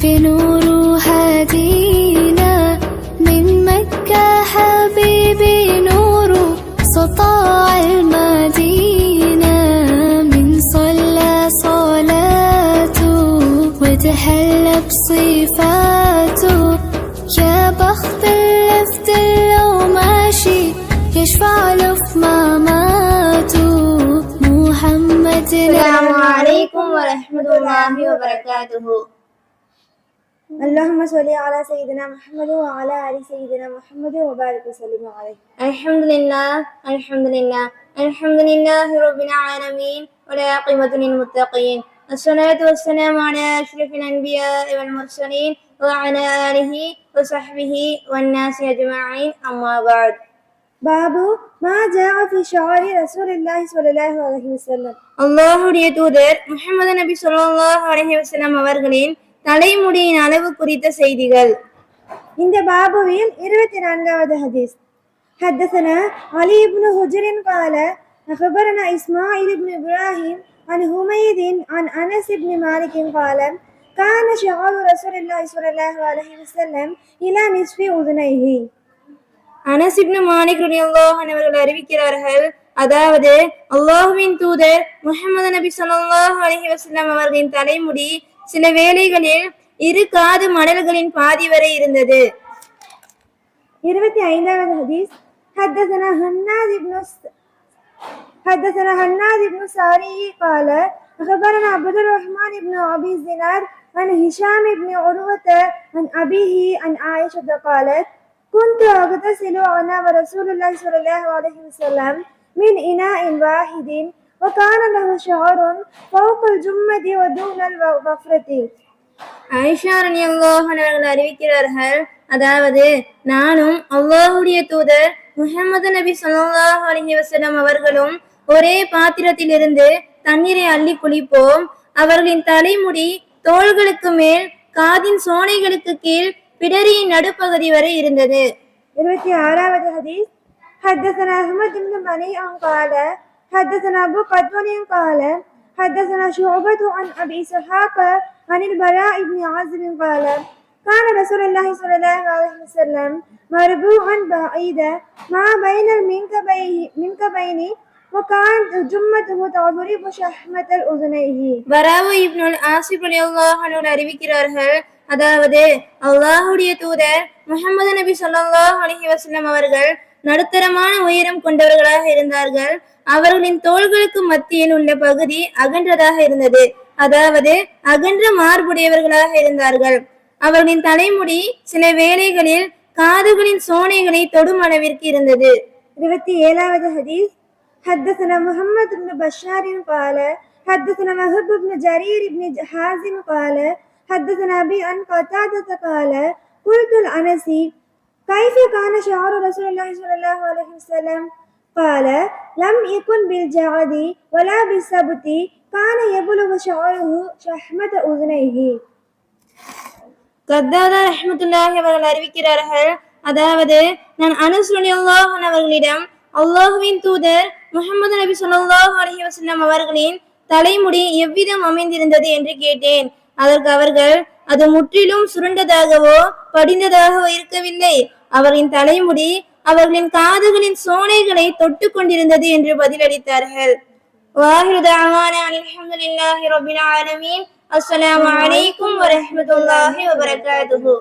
بنور هدينا من مكة حبيبي نور سطاع المدينة من صلى صلاته وتحلى بصفاته يا بخت اللفت لو ماشي يشفع له في مماته محمد. السلام عليكم ورحمة الله وبركاته. اللهم صل على سيدنا محمد وعلى آل سيدنا محمد وبارك وسلم عليه. الحمد لله الحمد لله الحمد لله رب العالمين والعاقبة للمتقين والصلاة والسلام على أشرف الأنبياء والمرسلين وعلى آله وصحبه والناس أجمعين. أما بعد. பாபு மா ஜாஅ ஃபி ஷஅரி ரசூலுல்லாஹி ஸல்லல்லாஹு அலைஹி வஸல்லம். அல்லாஹ்வுடைய தூதர் முஹம்மது நபி ஸல்லல்லாஹு அலைஹி வஸல்லம் அவர்களின் தலைமுடியின் அளவு குறித்த செய்திகள். இந்த பாபுவில் 24வது ஹதீஸ். حدثنا علي بن حجر قال أخبرنا إسماعيل بن إبراهيم عن حميد عن أنس بن مالك قال كان شعار رسول الله صلى الله عليه وسلم إلى نصف أذنيه. அனஸ் இப்னு மாலிக் ரலியல்லாஹு அன்ஹு அவர்கள் அறிவிக்கிறார்கள், அதாவது அல்லாஹ்வின் தூதர் முஹம்மது நபி ஸல்லல்லாஹு அலைஹி வஸல்லம் அவர்களின் தலைமுடி சில வேளைகளில் இரு காது மடல்களின் பாதி வரை இருந்தது. 25வது ஹதீஸ். حدثنا هناد بن ساري قال أخبرنا عبد الرحمن بن أبي الزناد عن هشام بن عروة عن أبيه عن عائشة قالت كنت أغتسل أنا ورسول الله صلى الله عليه وسلم من إناء واحد وكان له شعر فوق الجمة ودون الوفرة. ஆயிஷா ரலியல்லாஹு அன்ஹா அவர்கள் அறிவிக்கிறார்கள், அதாவது நானும் அல்லாஹ்வுடைய தூதர் முஹம்மது நபி ஸல்லல்லாஹு அலைஹி வஸல்லம் அவர்களும் ஒரே பாத்திரத்திலிருந்து தண்ணீரை அள்ளி குளிப்போம். அவர்களின் தலைமுடி தோள்களுக்கு மேல் காதின் சோனைகளுக்கு கீழ் பிடரியின் நடுப்பகுதி வரை இருந்தது. 26வது ஹதீஸ். حدثنا أحمد بن منيع قال حدثنا أبو قتادة قال حدثنا شعبة عن أبي إسحاق عن البراء بن عازب قال كان رسول الله صلى الله عليه وسلم مربوعا بعيدا ما بين المنكبين وكانت جمته تضرب شحمة الأذنيه. பராவு இப்னுல் ஆசிப் ரலியல்லாஹு அன்ஹு அறிவிக்கிறார்கள், அதாவது அல்லாஹ்வுடைய தூதர் முஹம்மது நபி ஸல்லல்லாஹு அலைஹி வஸல்லம் அவர்கள் நடுத்தரமான உயரம் கொண்டவர்களாக இருந்தார்கள். அவர்களின் தோள்களுக்கு மத்தியில் உள்ள பகுதி அகன்றதாக இருந்தது, அதாவது அகன்ற மார்புடையவர்களாக இருந்தார்கள். அவர்களின் தலைமுடி சில வேளைகளில் காதுகளின் சோனைகளை தொடும் அளவிற்கு இருந்தது. 27வது ஹதீஸ். حدثنا محمد بن بشار قال حدثنا وهب بن جرير بن حازم قال حدثنا أبي عن قتادة قال قلت الأنسي كيف كان شعر رسول الله صلى الله عليه وسلم قال لم يكن بالجعد ولا بالسبت كان يبلغ شعره شحمة أذنيه. கத்தாதா ரஹ்மத்துல்லாஹி அவர்கள் அறிவிக்கிறார்கள், அதாவது நான் அனஸ் ரலியல்லாஹு அன்ஹு அவர்களிடம் அல்லாஹ்வின் தூதர் முஹம்மது நபி ஸல்லல்லாஹு அலைஹி வஸல்லம் அவர்களின் தலைமுடி எவ்விதம் அமைந்திருந்தது என்று கேட்டேன். அதற்கு அவர்கள், அது முற்றிலும் சுருண்டதாகவோ படிந்ததாகவோ இருக்கவில்லை. அவர்களின் தலைமுடி அவர்களின் காதுகளின் சோனைகளை தொட்டு கொண்டிருந்தது என்று பதிலளித்தார்கள். வாஹிரு தஅவானா அல்ஹம்துலில்லாஹி ரப்பில் ஆலமீன். அஸ்ஸலாமு அலைக்கும் வரஹ்மத்துல்லாஹி வபரகாத்துஹு.